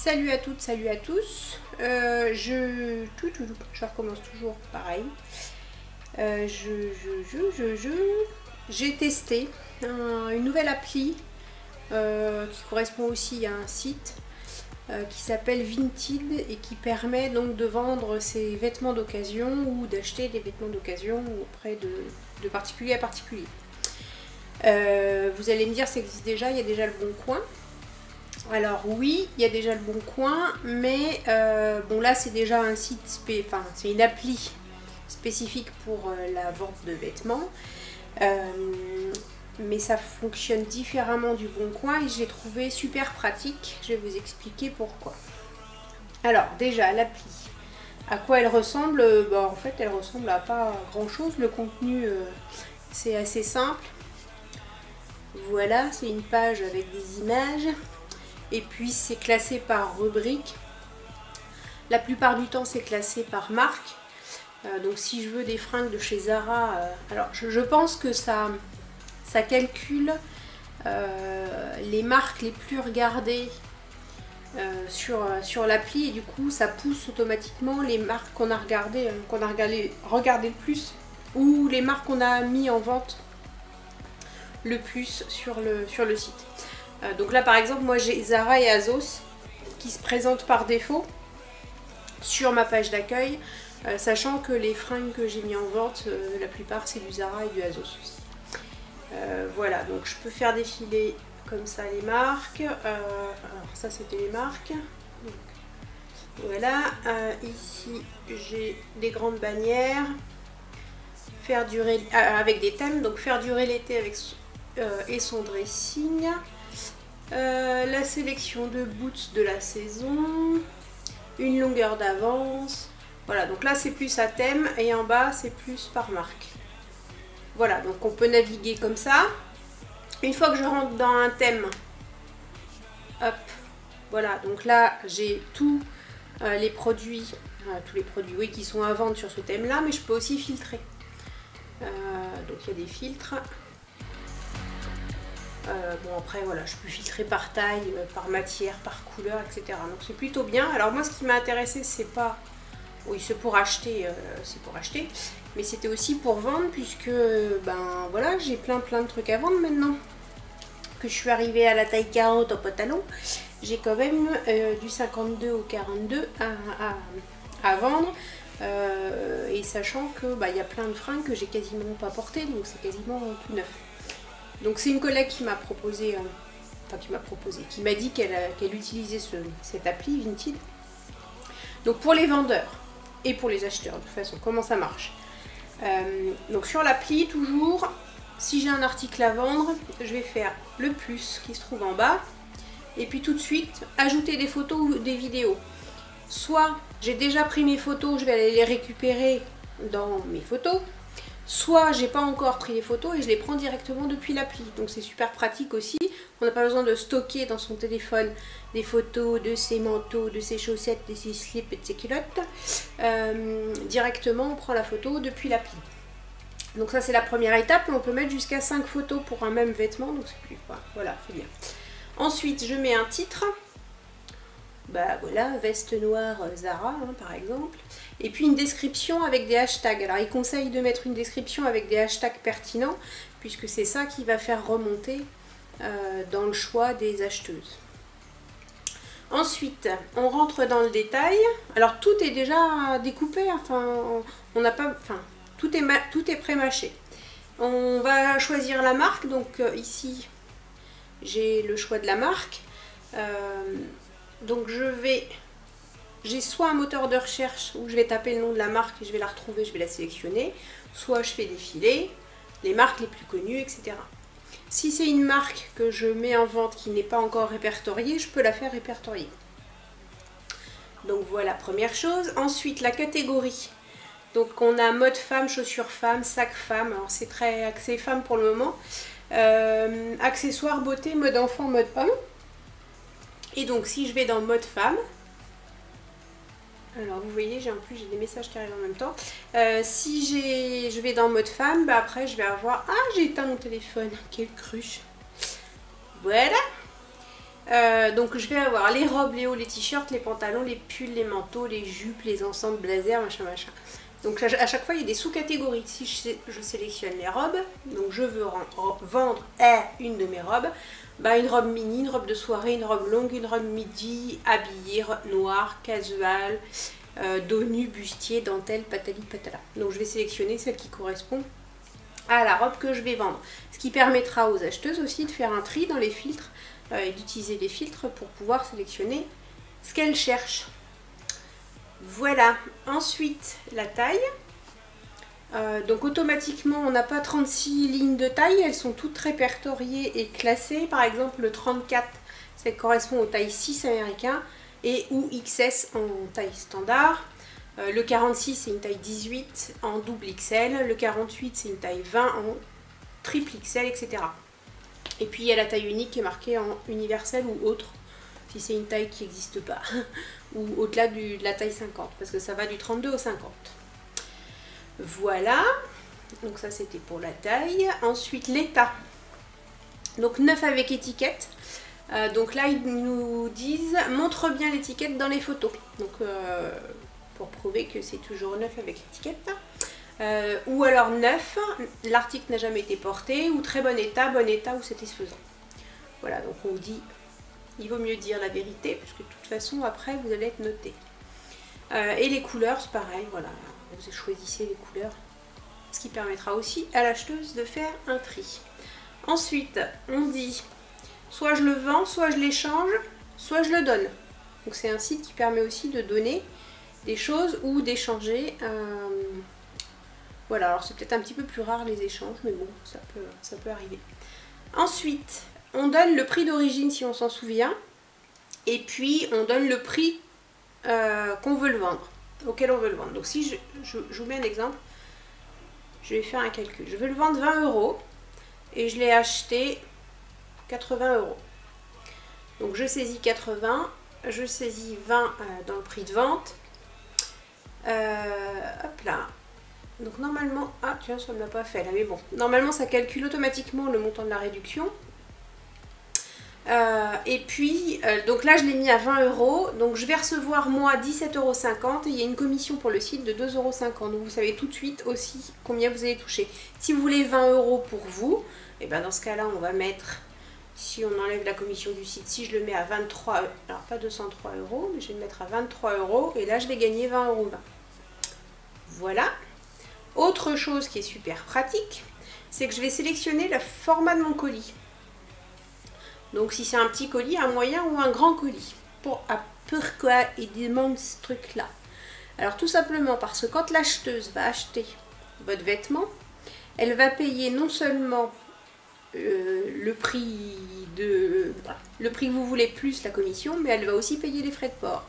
Salut à toutes, salut à tous. Je recommence toujours pareil. J'ai testé une nouvelle appli qui correspond aussi à un site qui s'appelle Vinted et qui permet donc de vendre ses vêtements d'occasion ou d'acheter des vêtements d'occasion auprès de particulier à particulier. Vous allez me dire, ça existe déjà, il y a déjà le Bon Coin. Alors oui, il y a déjà le Bon Coin, mais bon là c'est déjà un site, c'est une appli spécifique pour la vente de vêtements. Mais ça fonctionne différemment du Bon Coin et je l'ai trouvé super pratique. Je vais vous expliquer pourquoi. Alors déjà l'appli, à quoi elle ressemble? En fait elle ressemble à pas grand chose. Le contenu c'est assez simple. Voilà, c'est une page avec des images. Et puis c'est classé par rubrique. La plupart du temps c'est classé par marque. Donc si je veux des fringues de chez Zara, alors je pense que ça calcule les marques les plus regardées sur l'appli, et du coup ça pousse automatiquement les marques qu'on a regardé le plus, ou les marques qu'on a mis en vente le plus sur le site. Donc là par exemple moi j'ai Zara et ASOS qui se présentent par défaut sur ma page d'accueil, sachant que les fringues que j'ai mis en vente, la plupart c'est du Zara et du ASOS aussi. Voilà, donc je peux faire défiler comme ça les marques. Alors ça c'était les marques. Donc, voilà, ici j'ai des grandes bannières. Faire durer avec des thèmes, donc faire durer l'été avec et son dressing. La sélection de boots de la saison, une longueur d'avance. Voilà, donc là c'est plus à thème et en bas c'est plus par marque. Voilà, donc on peut naviguer comme ça. Une fois que je rentre dans un thème, hop, voilà, donc là j'ai tous les produits, oui, qui sont à vendre sur ce thème là, mais je peux aussi filtrer. Donc il y a des filtres. Bon après voilà, je peux filtrer par taille, par matière, par couleur, etc. Donc c'est plutôt bien. Alors moi ce qui m'a intéressé c'est pas... Oui, c'est pour acheter, mais c'était aussi pour vendre, puisque ben voilà, j'ai plein de trucs à vendre maintenant. Que je suis arrivée à la taille 40 en pantalon, j'ai quand même du 52 au 42 à vendre. Et sachant que il y a plein de fringues que j'ai quasiment pas portées, donc c'est quasiment tout neuf. Donc c'est une collègue qui m'a proposé, qui m'a dit qu'elle utilisait cette appli Vinted. Donc pour les vendeurs et pour les acheteurs, de toute façon, comment ça marche? Donc sur l'appli, toujours, si j'ai un article à vendre, je vais faire le plus qui se trouve en bas, et puis tout de suite ajouter des photos ou des vidéos. Soit j'ai déjà pris mes photos, je vais aller les récupérer dans mes photos, soit j'ai pas encore pris les photos et je les prends directement depuis l'appli. Donc c'est super pratique aussi. On n'a pas besoin de stocker dans son téléphone des photos de ses manteaux, de ses chaussettes, de ses slips et de ses culottes. Directement on prend la photo depuis l'appli. Donc ça c'est la première étape. On peut mettre jusqu'à 5 photos pour un même vêtement. Donc c'est plus... Voilà, c'est bien. Ensuite je mets un titre. Voilà, veste noire Zara par exemple. Et puis une description avec des hashtags. Alors il conseille de mettre une description avec des hashtags pertinents, puisque c'est ça qui va faire remonter dans le choix des acheteuses. Ensuite on rentre dans le détail. Alors tout est déjà découpé, on n'a pas, tout est pré-mâché. On va choisir la marque, donc ici j'ai le choix de la marque. Donc j'ai soit un moteur de recherche où je vais taper le nom de la marque et je vais la retrouver, je vais la sélectionner, soit je fais défiler les marques les plus connues, etc. Si c'est une marque que je mets en vente qui n'est pas encore répertoriée, je peux la faire répertorier. Donc voilà, première chose. Ensuite, la catégorie. Donc on a mode femme, chaussures femme, sac femme. Alors c'est très axé femme pour le moment. Accessoires, beauté, mode enfant, mode homme. Et donc si je vais dans mode femme, alors vous voyez, j'ai des messages qui arrivent en même temps. Si je vais dans mode femme, après je vais avoir... Ah, j'ai éteint mon téléphone, quelle cruche. Voilà. Donc je vais avoir les robes, les hauts, les t-shirts, les pantalons, les pulls, les manteaux, les jupes, les ensembles, blazers, machin machin. Donc à chaque fois il y a des sous-catégories. Si je sélectionne les robes, donc je veux vendre une de mes robes, bah une robe mini, une robe de soirée, une robe longue, une robe midi, habillée, noire, casual, dos nu, bustier, dentelle, patali patala. Donc je vais sélectionner celle qui correspond à la robe que je vais vendre. Ce qui permettra aux acheteuses aussi de faire un tri dans les filtres et d'utiliser les filtres pour pouvoir sélectionner ce qu'elles cherchent. Voilà. Ensuite, la taille. Donc automatiquement, on n'a pas 36 lignes de taille. Elles sont toutes répertoriées et classées. Par exemple, le 34, ça correspond aux tailles 6 américains et ou XS en taille standard. Le 46, c'est une taille 18 en double XL. Le 48, c'est une taille 20 en triple XL, etc. Et puis il y a la taille unique qui est marquée en universel ou autre, si c'est une taille qui n'existe pas, ou au-delà de la taille 50, parce que ça va du 32 au 50. Voilà, donc ça c'était pour la taille. Ensuite l'état, donc 9 avec étiquette. Donc là ils nous disent montre bien l'étiquette dans les photos, donc pour prouver que c'est toujours 9 avec l'étiquette. Ou alors 9, l'article n'a jamais été porté, ou très bon état ou satisfaisant. Voilà, donc on dit, il vaut mieux dire la vérité, parce que de toute façon, après, vous allez être noté. Et les couleurs, c'est pareil, voilà, vous choisissez les couleurs, ce qui permettra aussi à l'acheteuse de faire un tri. Ensuite, on dit, soit je le vends, soit je l'échange, soit je le donne. Donc c'est un site qui permet aussi de donner des choses ou d'échanger. Voilà, alors c'est peut-être un petit peu plus rare les échanges, mais bon, ça peut arriver. Ensuite, on donne le prix d'origine si on s'en souvient, et puis on donne le prix qu'on veut le vendre, auquel on veut le vendre. Donc si je vous mets un exemple, je vais faire un calcul. Je veux le vendre 20 € et je l'ai acheté 80 €. Donc je saisis 80, je saisis 20 dans le prix de vente. Hop là. Donc normalement, ah tiens, ça ne l'a pas fait là, mais bon, normalement ça calcule automatiquement le montant de la réduction. Et puis, donc là je l'ai mis à 20 €, donc je vais recevoir moi 17,50 € et il y a une commission pour le site de 2,50 €. Donc vous savez tout de suite aussi combien vous allez toucher. Si vous voulez 20 € pour vous, et bien dans ce cas là on va mettre, si on enlève la commission du site, si je le mets à 23, alors pas 203 €, mais je vais le mettre à 23 € et là je vais gagner 20,20 €. Voilà. Autre chose qui est super pratique, c'est que je vais sélectionner le format de mon colis. Donc si c'est un petit colis, un moyen ou un grand colis. Pourquoi il demande ce truc-là? Alors tout simplement parce que quand l'acheteuse va acheter votre vêtement, elle va payer non seulement le prix que vous voulez plus la commission, mais elle va aussi payer les frais de port.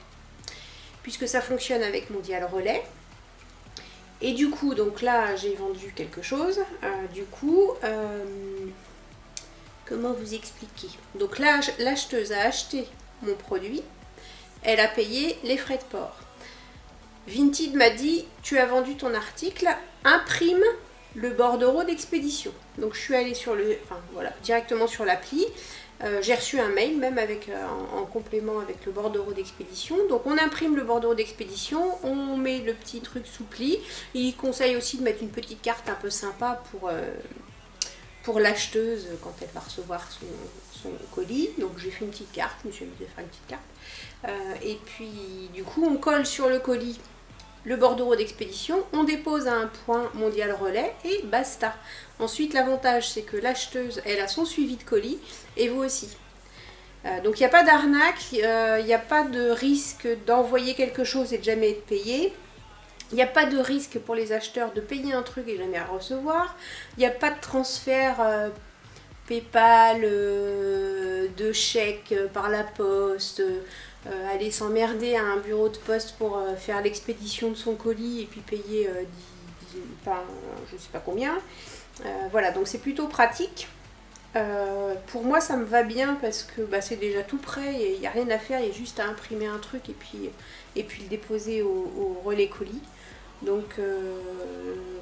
Puisque ça fonctionne avec Mondial Relais. Et du coup, donc là, j'ai vendu quelque chose. Comment vous expliquer? Donc là, l'acheteuse a acheté mon produit. Elle a payé les frais de port. Vinted m'a dit, tu as vendu ton article, imprime le bordereau d'expédition. Donc je suis allée sur directement sur l'appli. J'ai reçu un mail même avec en complément avec le bordereau d'expédition. Donc on imprime le bordereau d'expédition, on met le petit truc sous pli. Il conseille aussi de mettre une petite carte un peu sympa pour l'acheteuse quand elle va recevoir son colis. Donc j'ai fait une petite carte, je me suis amusée à faire une petite carte. Et puis du coup on colle sur le colis le bordereau d'expédition, on dépose à un point Mondial Relais et basta. Ensuite l'avantage c'est que l'acheteuse elle a son suivi de colis et vous aussi. Donc il n'y a pas d'arnaque, il n'y a pas de risque d'envoyer quelque chose et de jamais être payé. Il n'y a pas de risque pour les acheteurs de payer un truc et jamais à recevoir. Il n'y a pas de transfert PayPal, de chèque par la poste, aller s'emmerder à un bureau de poste pour faire l'expédition de son colis et puis payer je sais pas combien. Voilà, donc c'est plutôt pratique. Pour moi ça me va bien parce que c'est déjà tout prêt, il n'y a rien à faire, il y a juste à imprimer un truc et puis le déposer au relais colis. Donc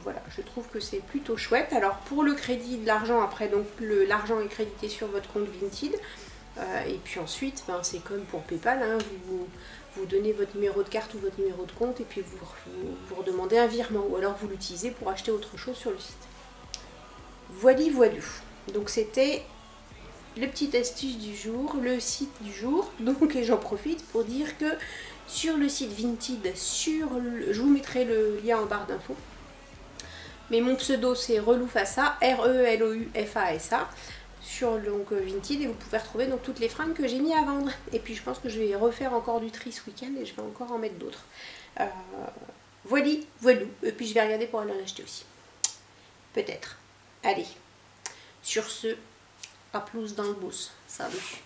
voilà, je trouve que c'est plutôt chouette. Alors pour le crédit de l'argent, après donc l'argent est crédité sur votre compte Vinted. Et puis ensuite, ben, c'est comme pour PayPal, hein, vous donnez votre numéro de carte ou votre numéro de compte et puis vous redemandez un virement ou alors vous l'utilisez pour acheter autre chose sur le site. Voilà, voilà. Donc c'était le petit astuce du jour, le site du jour. Donc et j'en profite pour dire que sur le site Vinted, je vous mettrai le lien en barre d'infos. Mais mon pseudo c'est Reloufasa, R-E-L-O-U-F-A-S-A. Sur donc Vinted et vous pouvez retrouver donc toutes les fringues que j'ai mis à vendre. Et puis je pense que je vais refaire encore du tri ce week-end et je vais encore en mettre d'autres. Voilà, voilà. Et puis je vais regarder pour aller en acheter aussi. Peut-être. Allez. Sur ce, à plus dans le bus. Salut.